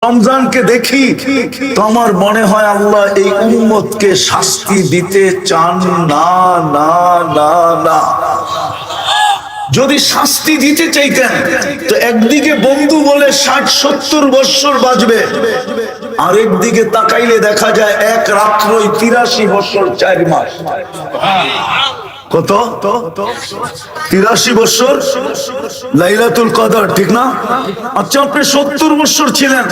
রমজানকে দেখি তো আমার মনে হয় আল্লাহ এই উম্মতকে শাস্তি দিতে চান না না না না। যদি শাস্তি দিতে চাইতেন তো একদিকে বন্ধু বলে 60-70 বছর বাঁচবে, আরেকদিকে তাকাইলে দেখা যায় এক রাত্রই 83 বছর 4 মাস। কত? 83 বছর লাইলাতুল কদর, ঠিক না? আচ্ছা, আপনি 70 বছর ছিলেন,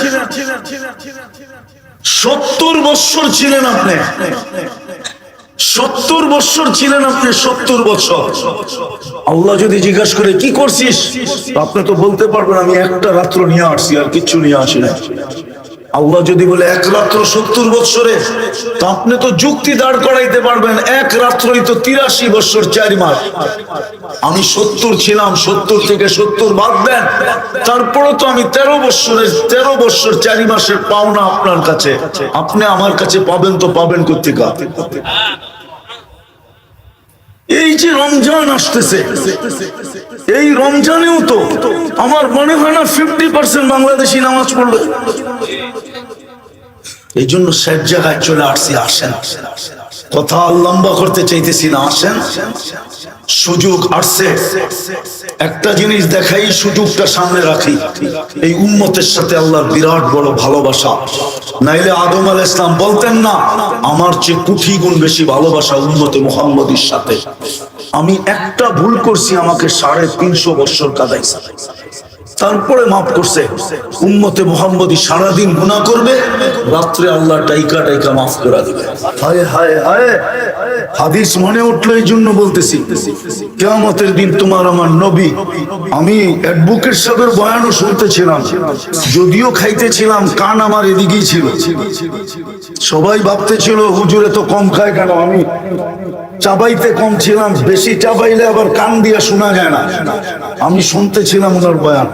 70 বছর ছিলেন আপনি, 70 বছর ছিলেন আপনি, 70 বছর। আল্লাহ যদি জিজ্ঞাসা করে কি করছিস, আপনি তো বলতে পারবেন আমি একটা রাত্র নিয়ে আসছি, আর কিচ্ছু নিয়ে আসি না। আল্লাহ যদি বলে এক রাত্র 70 বছরে, তো আপনি তো যুক্তি দাঁড় করাইতে পারবেন এক রাত্রই তো 83 বছর 4 মাস। আমি 70 ছিলাম, 70 থেকে 70 বাদ দেন, তারপরে তো আমি 13 বছর 4 মাসের পাওনা আপনার কাছে। আপনি আমার কাছে পাবেন তো পাবেন কোত্থেকে? এই যে রমজান আসতেছে, এই রমজানেও তো আমার মনে হয় না 50% বাংলাদেশি নামাজ পড়বে। এই জন্য সব জায়গায় চলে আসছি। আসেন, কথা লম্বা করতে চাইতেছি না, আসেন। সুযোগ আসছে, একটা জিনিস দেখাই, সুযোগটা সামনে রাখি। এই উম্মতের সাথে আল্লাহর বিরাট বড় ভালোবাসা, নাইলে আদম আলাইহিস সালাম বলতেন না আমার চেয়ে কোটি গুণ বেশি ভালোবাসা উম্মতে মুহাম্মদীর সাথে। আমি একটা ভুল করছি, আমাকে 350 বছর কাদাইছে, তারপরে মাফ করছে। উম্মতে মুহাম্মদী সারাদিন গুনাহ করবে, রাত্রে আল্লাহ টাইকা টাইকা মাফ করে দিবে। হায় হায় হায়, হাদিস মনে উঠলো, এই জন্য বলতেছি কিয়ামতের দিন তোমার আমার নবী। আমি অ্যাডভোকেট সাহেবের বয়ানও শুনতেছিলাম, যদিও খাইতেছিলাম, কান আমার এদিকেই ছিল। সবাই ভাবতেছিল হুজুরে তো কম খায় কেন, আমি চাবাইতে কম ছিলাম, বেশি চাবাইলে আবার কান দিয়া শোনা যায় না। আমি শুনতেছিলাম ওনার বয়ান।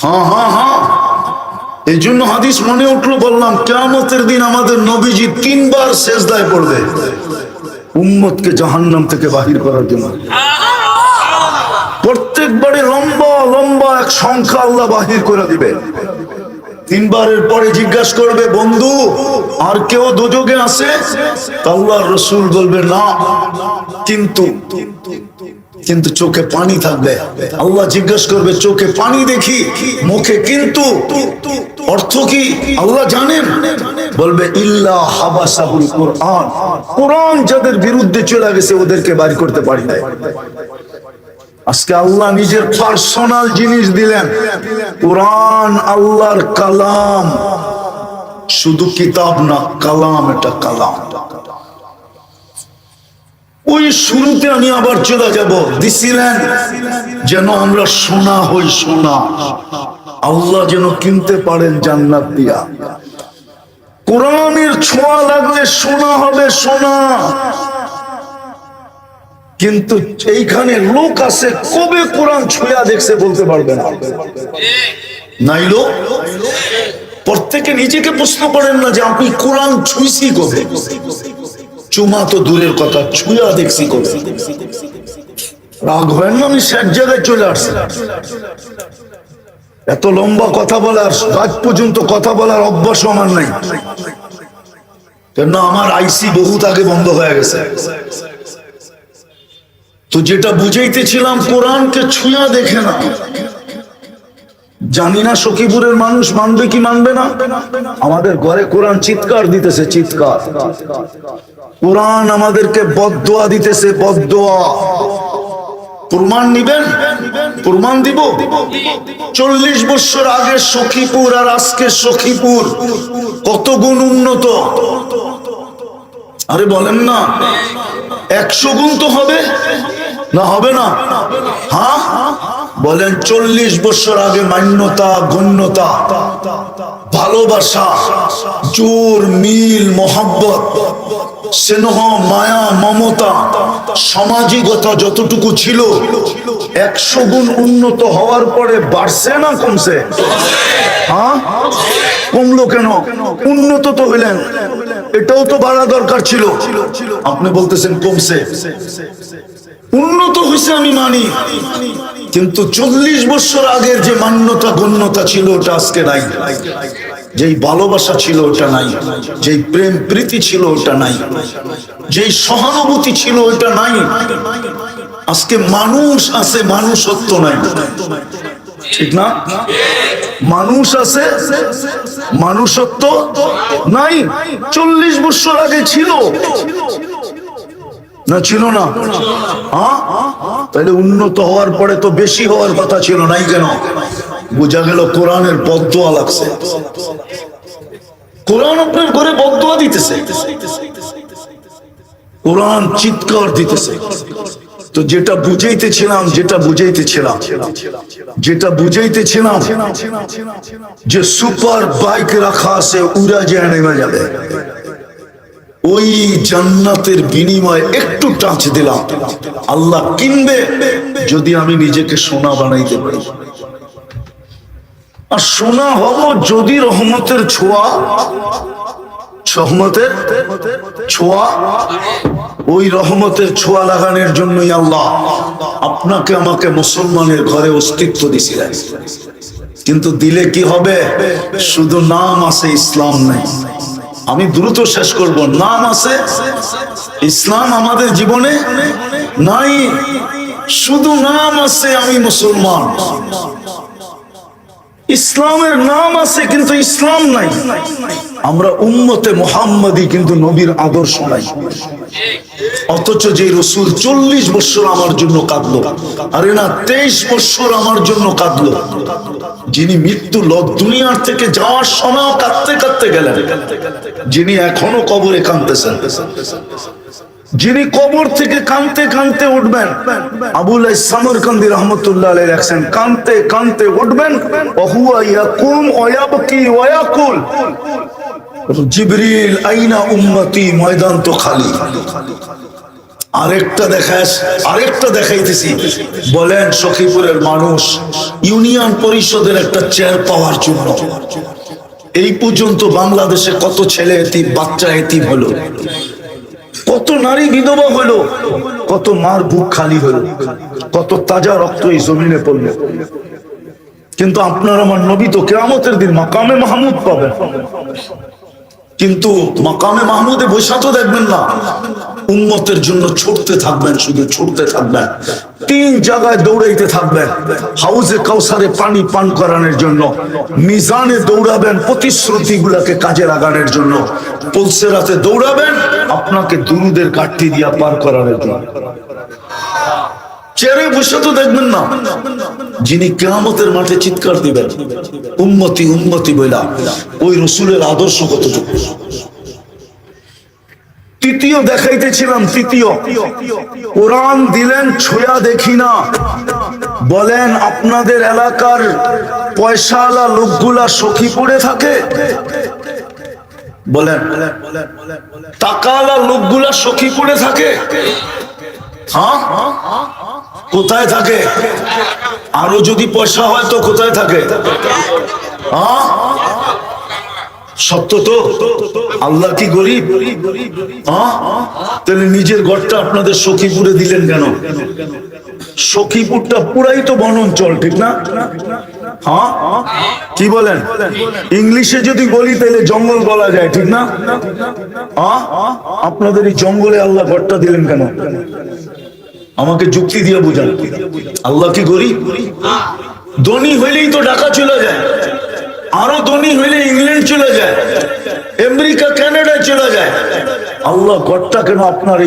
হ্যাঁ হ্যাঁ হ্যাঁ, এই জন্য হাদিস মনে উঠলো, বললাম কিয়ামতের দিন আমাদের নবীজি 3 বার সেজদায় পড়বে উম্মতকে জাহান্নাম থেকে বাহির করার জন্য। প্রত্যেকবারে লম্বা লম্বা এক সংখ্যা আল্লাহ বাহির করে দিবে। 3 বারের পরে জিজ্ঞাসা করবে, বন্ধু আর কেউ দোজখে আছে? আল্লাহর রাসূল বলবে না, কিন্তু চোখে পানি থাকবে। আল্লাহ জিজ্ঞাসা করবে, চোখে পানি দেখি, মুখে কিন্তু, অর্থ কি আল্লাহ জানেন? বলবে ইল্লা হাবাসাহুল কুরআন, কুরআন যাদের বিরুদ্ধে চলে গেছে ওদেরকে বাইর করতে পারি নাই। আজকে আল্লাহ নিজের পার্সোনাল জিনিস দিলেন, কুরআন আল্লাহর কালাম, শুধু কিতাব না, কালাম, এটা কালাম। ওই শুরুতে আমি আবার চলে যাব, দিছিলেন যেন আমরা সোনা হই, সোনা আল্লাহ যেন কিনতে পারেন জান্নাত দিয়া। কোরআনের ছোঁয়া লাগলে সোনা হবে, সোনা। কিন্তু এইখানে লোক আছে কবে কোরআন ছুঁয়া দেখছে বলতে পারবে না। নাইলো প্রত্যেকে নিজেকে প্রশ্ন করেন না যে আপনি কোরআন ছুঁইছি কবে? চুমা তো দূরের কথা, ছুঁয়া দেখছি কবে? রাগ হয় না, আমি সব জায়গায় চলে আসছি। এত লম্বা কথা বলার, আজ পর্যন্ত কথা বলার অভ্যাস আমার নাই, কেন আমার আইসি বহুত আগে বন্ধ হয়ে গেছে। তো যেটা বুঝাইতেছিলাম, কোরআনকে ছুঁয়া দেখে না। জানি না সখীপুরের মানুষ মানবে কি মানবে না। আমাদের ঘরে কোরআন চিৎকার দিতেছে, চিৎকার। কোরআন আমাদেরকে বদদোয়া দিতেছে, বদদোয়া। প্রমাণ নিবেন? প্রমাণ দিব। 40 বছর আগে সখীপুর আর আজকে সখীপুর কত গুণ উন্নত। আরে বলেন না, 100 গুণ তো হবে না, হবে না? হ্যাঁ বলেন, 40 বছর আগে মান্যতা, গণ্যতা, ভালোবাসা, জোর, মিল, মহব্বত, স্নেহ, মায়া, মমতা, সামাজিকতা যতটুকু ছিল, 100 গুণ উন্নত হওয়ার পরে বাড়ছে না কমছে? হ্যাঁ, কমলো কেন? উন্নত তো হইলেন, এটাও তো বাড়া দরকার ছিল। আপনি বলতেছেন কমছে। উন্নত হয়েছে আমি মানি, কিন্তু 40 বছর আগের যে মান্যতা গণ্যতা ছিল ওটা আজকে নাই, যেই ভালোবাসা ছিল ওটা নাই, যেই প্রেম প্রীতি ছিল ওটা নাই, যেই সহানুভূতি ছিল ওটা নাই। আজকে মানুষ আছে, মানুষত্ব নাই, ঠিক না? মানুষ আছে, মানুষত্ব নাই। 40 বছর আগে ছিল না, ছিল না? তাহলে উন্নত হওয়ার পরে তো বেশি হওয়ার কথা ছিল, নাই কেন? বোঝা গেল কোরআনের বদদোয়া লাগছে। কোরআন আপনার ঘরে বদদোয়া দিতেছে, কোরআন চিৎকার দিতেছে। তো যেটা বুঝাইতেছিলাম যে সুপার বাইক রাখা আছে, উড়া যায় নেমে যাবে, ওই জান্নাতের বিনিময়ে একটু টাচ দিলাম, আল্লাহ কিনবে যদি আমি নিজেকে সোনা বানাইতে পারি। আর সোনা হব যদি রহমতের ছোঁয়া, রহমতের ছোঁয়া, ওই রহমতের ছোঁয়া লাগানোর জন্যই আল্লাহ আপনাকে আমাকে মুসলমানের ঘরে অস্তিত্ব দিছিলেন। কিন্তু দিলে কি হবে? শুধু নাম আছে, ইসলাম নাই। আমি দ্রুত শেষ করব। নাম আছে, ইসলাম আমাদের জীবনে নাই। শুধু নাম আছে, আমি মুসলমান। ইসলামের নাম আছে কিন্তু ইসলাম নাই। আমরা উম্মতে মুহাম্মাদি কিন্তু নবীর আদর্শ নাই। অথচ যে রসুল 40 বছর আমার জন্য কাঁদলো, আরে না 23 বছর আমার জন্য কাঁদলো, যিনি মৃত্যু দুনিয়ার থেকে যাওয়ার সময় কাঁদতে কাঁদতে গেলেন, যিনি এখনো কবরে কাঁদতেছেন, যিনি কবর থেকে কাঁদতে কাঁদতে উঠবেন, আবুল সামরকান্দি রহমতুল্লাহ আলাইহি লেখেন, কাঁদতে কাঁদতে উঠবেন, ওহুয়া ইয়াকুম ওয়া ইয়াবকি ওয়া ইয়াকুল জিবরিল আইনা উম্মতি, ময়দান তো খালি। আরেকটা দেখাইতেছি। বলেন সখীপুরের মানুষ ইউনিয়ন পরিষদের একটা চেয়ার পাওয়ার জন্য এই পর্যন্ত বাংলাদেশে কত ছেলে এতিম, বাচ্চা এতিম হলো, কত নারী বিধবা হলো, কত মার বুক খালি হলো, কত তাজা রক্ত এই জমিনে পড়লো। কিন্তু আপনার আমার নবী তো কিয়ামতের দিন মাকামে মাহমুদ পাবেন। কিন্তু মাকামে মাহমুদে বসা তো দেখবেন না, উম্মতের জন্য ছুটতে থাকবেন, শুধু ছুটতে থাকবেন। 3 জায়গায় দৌড়াইতে থাকবেন। হাউজে কাউসারে পানি পান করানোর জন্য, মিজানে দৌড়াবেন প্রতিশ্রুতি গুলাকে কাজে লাগানোর জন্য, পুলসেরাতে দৌড়াবেন আপনাকে দুরুদের ঘাটতি দিয়া পার করানোর জন্য। চেয়ারে বসে তো দেখবেন না, যিনি কিয়ামতের মাঠে চিৎকার দিবেন উম্মতি উম্মতি বইলা, ওই রসুলের আদর্শ কতটুকু। তৃতীয় দেখাইতেছিলাম, তৃতীয় কোরআন দিলেন ছোঁয়া দেখি না। বলেন আপনাদের এলাকার পয়সাওয়ালা লোকগুলা সখীপুরে থাকে? বলেন টাকাওয়ালা লোকগুলা সখীপুরে থাকে? হ্যাঁ, কোথায় থাকে? আরো যদি পয়সা হয় তো কোথায় থাকে? হ্যাঁ, সত্য তো? আল্লাহ কি গরিব? তাহলে নিজের ঘরটা আপনাদের সখীপুরে দিলেন কেন? সখীপুরটা পুরাই তো বনাঞ্চল, ঠিক না? হ্যাঁ, কি বলেন? ইংলিশে যদি বলি তাহলে জঙ্গল বলা যায়, ঠিক না? আপনাদের এই জঙ্গলে আল্লাহ ঘরটা দিলেন কেন? আমাকে যুক্তি দিয়ে বুঝান। আল্লাহ কি গরিব? ধনী হইলেই তো ঢাকা চলে যায়, আরো ধনী হইলে ইংল্যান্ড চলে যায়, আমেরিকা কানাডায় চলে যায়। আল্লাহ ঘরটা কেন আপনার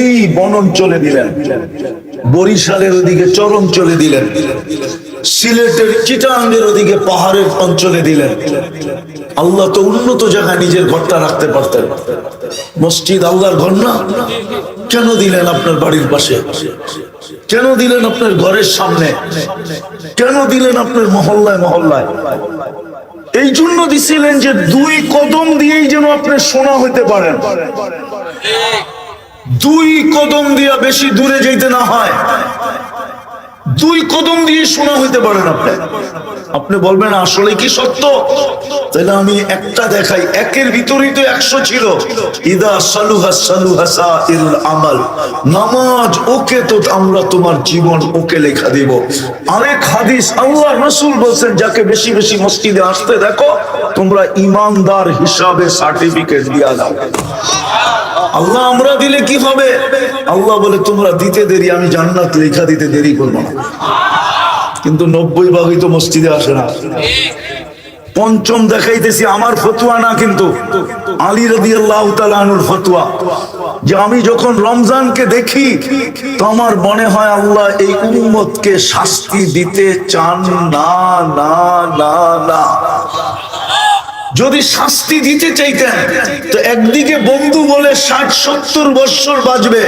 এই বনাঞ্চলে দিলেন? বরিশালের ওদিকে চরঞ্চলে দিলেন, সিলেটের চিটাঙ্গের ওদিকে পাহাড়ের অঞ্চলে দিলেন। আল্লাহ তো উন্নত জায়গায় নিজের ঘরটা রাখতে পারতেন। মসজিদ আল্লাহর ঘর না? কেন দিলেন আপনার বাড়ির পাশে? কেন দিলেন আপনার ঘরের সামনে? কেন দিলেন আপনার মহল্লায় মহল্লায়? এই জন্য দিছিলেন যে 2 কদম দিয়েই যেন আপনি সোনা হইতে পারেন। 2 কদম দিয়া বেশি দূরে যেতে না হয়, 2 কদম দিয়ে সোনা হইতে পারেন আপনি। আপনি বলবেন আসলে কি সত্য? তাহলে আমি একটা দেখাই, একের ভিতরেই তো 100 ছিল। ইদা সালুহা সালুহা সাইরুল আমাল, নামাজ ওকে তো আমরা তোমার জীবন ওকে লেখা দেব। আরেক হাদিস আল্লাহ রাসূল বলেন, যাকে বেশি বেশি মসজিদে আসতে দেখো তোমরা ইমানদার হিসাবে সার্টিফিকেট দিয়া দাও। আল্লাহ আমরা দিলে কি হবে? আল্লাহ বলে তোমরা দিতে দেরি, আমি জান্নাত লেখা দিতে দেরি করবো না। কিন্তু 90% তো মসজিদে আসে না। পঞ্চম দেখাইতেছি, আমার ফতোয়া না, কিন্তু আলী রাদিয়াল্লাহু তাআলা আনহুর ফতোয়া, যে আমি যখন রমজানকে দেখি তো আমার মনে হয় আল্লাহ এই উম্মতকে শাস্তি দিতে চান না না না না। যদি শাস্তি দিতে চাইতেন তো একদিকে বন্ধু বলে 60-70 বছর বাঁচবে,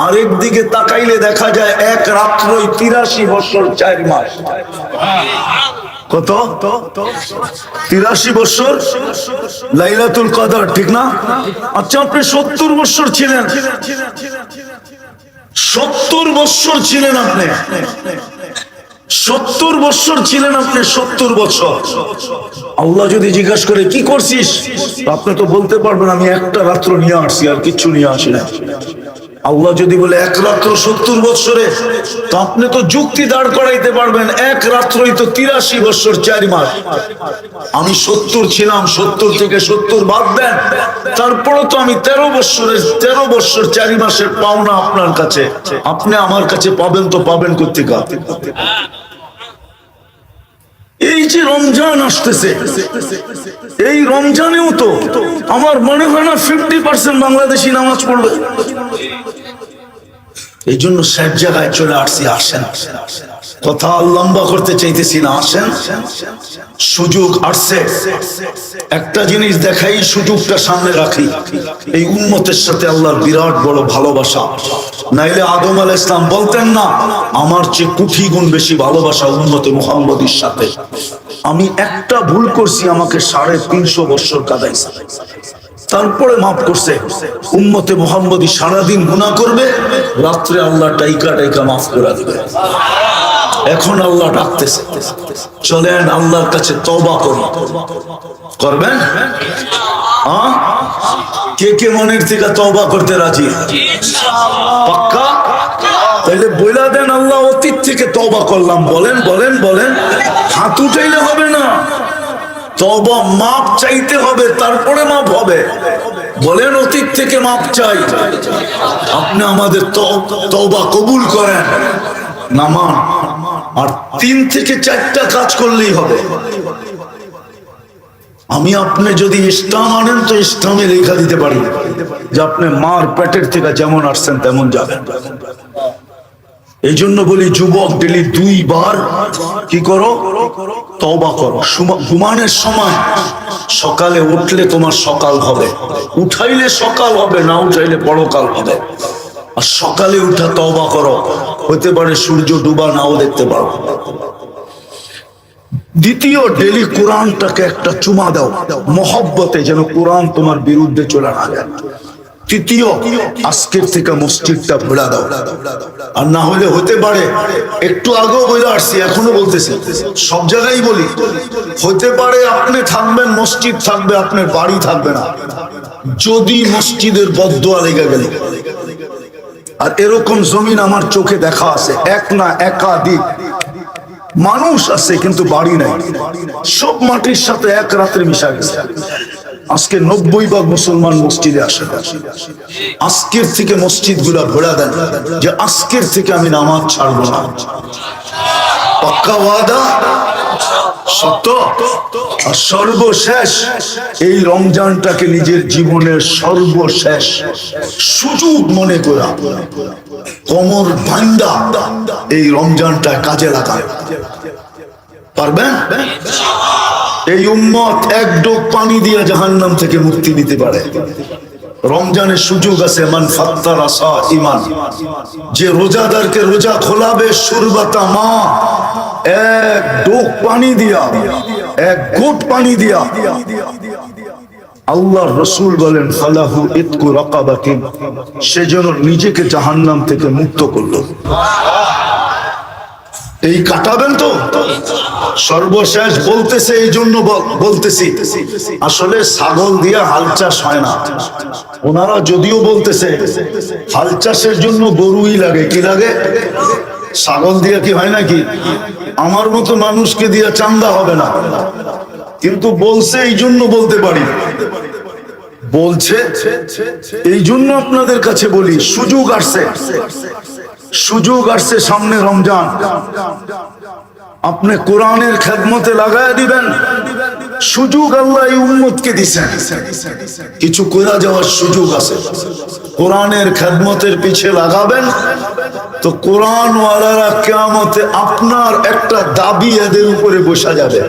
আরেকদিকে তাকাইলে দেখা যায় এক রাত্রই 83 বছর 4 মাস। কত? 83 বছর লাইলাতুল কদর, ঠিক না? আচ্ছা আপনি 70 বছর ছিলেন, 70 বছর ছিলেন আপনি, 70 বছর ছিলেন আপনি, 70 বছর। আল্লাহ যদি জিজ্ঞাসা করে কি করছিস, আপনি তো বলতে পারবেন আমি একটা রাত্র নিয়ে আসছি, আর কিচ্ছু নিয়ে আসি না। আল্লাহ যদি বলে এক রাত্র 70 বছরে, তো আপনি তো যুক্তি দাঁড় করাইতে পারবেন এক রাত্রই তো 83 বছর 4 মাস। আমি 70 ছিলাম, 70 থেকে 70 বাদ দেন, তারপরে তো আমি 13 বছর 4 মাসের পাওনা আপনার কাছে, আপনি আমার কাছে পাবেন তো পাবেন কোত্থেকে? এই যে রমজান আসতেছে, এই রমজানেও তো আমার মনে হয় না 50% বাংলাদেশি নামাজ পড়বে। এই জন্য সব জায়গায় চলে আসছি, আসেন, কথা লম্বা করতে চাইতেছি না, আসেন। সুযোগ আসছে, একটা জিনিস দেখাই, সুযোগটা সামনে রাখি। এই উম্মতের সাথে আল্লাহর বিরাট বড় ভালোবাসা, নাইলে আদম আলাইহিস সালাম বলতেন না আমার চেয়ে কোটি গুণ বেশি ভালোবাসা উম্মতে মুহাম্মদীর সাথে। আমি একটা ভুল করছি, আমাকে 350 বছর কাঁদাইছে, তারপরে মাফ করছে। উম্মতে মুহাম্মদী সারাদিন গুনাহ করবে, রাত্রে আল্লাহ টাইকা টাইকা মাফ করে দিবে। এখন আল্লাহ ডাকতেছে, চলেন আল্লাহর কাছে তওবা করি। করবেন? কে কে মনের থেকে তওবা করতে রাজি? পাক্কা? তাইলে বইলা দেন আল্লাহ অতীত থেকে তওবা করলাম, বলেন বলেন বলেন। হাত উঠাইলে হবে না, তওবা মাপ চাইতে হবে, তারপরে মাপ হবে। বলেন অতীত থেকে মাপ চাই। আপনি আমাদের তওবা কবুল করেন, নামান। আর 3 থেকে 4টা কাজ করলেই হবে। আমি আপনি যদি ইসলাম আনেন তো ইসলামে লেখা দিতে পারি যে আপনি মার পেটের থেকে যেমন আসছেন তেমন যাবেন। এই জন্য বলি যুবক ডেলি 2 বার কি করো? তওবা করো। ঘুমানোর সময়, সকালে উঠলে তোমার সকাল হবে, উঠাইলে সকাল হবে, না উঠাইলে পরকাল হবে। আর সকালে উঠা তওবা করো, হতে পারে সূর্য ডুবা নাও দেখতে পারো। দ্বিতীয়, ডেলি কোরআনটাকে একটা চুমা দাও মহব্বতে, যেন কোরআন তোমার বিরুদ্ধে চলে না যায়। তৃতীয়, আজকের থেকে মসজিদটা ভরা দাও। আর না হলে হতে পারে, একটু আগেও বলে আসছি, এখনো বলতেছি, সব জায়গায় বলি, হতে পারে আপনি থাকবেন, মসজিদ থাকবে, আপনার বাড়ি থাকবে না, যদি মসজিদের বদদোয়া লেগে গেল। আর এরকম জমিন আমার চোখে দেখা আছে, এক না একাধিক মানুষ আছে কিন্তু বাড়ি নাই, সব মাটির সাথে এক রাত্রে মিশা গেছে। আজকে 90% মুসলমান মসজিদে আসে। আজকের থেকে মসজিদ গুলা ভরা দেন, যে আজকের থেকে আমি নামাজ ছাড়বো না। পাক্কা ওয়াদা? সত্য? আর সর্বশেষ, এই রমজানটাকে নিজের জীবনের সর্বশেষ সুযোগ মনে করা, কোমর ভাঙ্গা এই রমজানটা কাজে লাগায়। পারবেন? এই উম্মত এক ডোক পানি দিয়ে জাহান্নাম থেকে মুক্তি দিতে পারে। রমজানের সুযোগ আছে। মান ফাত্তারা সাইমান, যে রোজাদারকে রোজা খোলাবে, সুরবাতা মা, এক ডোক পানি দিয়া, এক ঘুট পানি দিয়া। আল্লাহর রাসূল বলেন ফালাহু ইতকু রাকাবাতিন, সে যেন নিজেকে জাহান্নাম থেকে মুক্ত করলো। এই কাটাবেন তো? সর্বশেষ বলতেছে, এই জন্য বলতেছি, আসলে ছাগল দিয়ে হাল চাষ হয় না। ওনারা যদিও বলতেছে হাল চাষের জন্য গরুই লাগে, কি লাগে? ছাগল দিয়ে কি হয় নাকি? আমার মতো মানুষকে দিয়ে চান্দা হবে না, কিন্তু বলছে এই জন্য বলতে পারি। বলছে এই জন্য আপনাদের কাছে বলি, সুযোগ আসছে, সুযোগ আসছে, সামনে রমজান, আপনি কোরআনের খেদমতে লাগায় দিবেন। সুযোগ আল্লাহ এই উম্মতকে দিছেন, কিছু কইরা যাওয়ার সুযোগ আছে। কোরআনের খেদমতের পিছে লাগাবেন তো কোরআন ওয়ালারা কিয়ামতে আপনার একটা দাবি এদের উপরে বসা যাবে।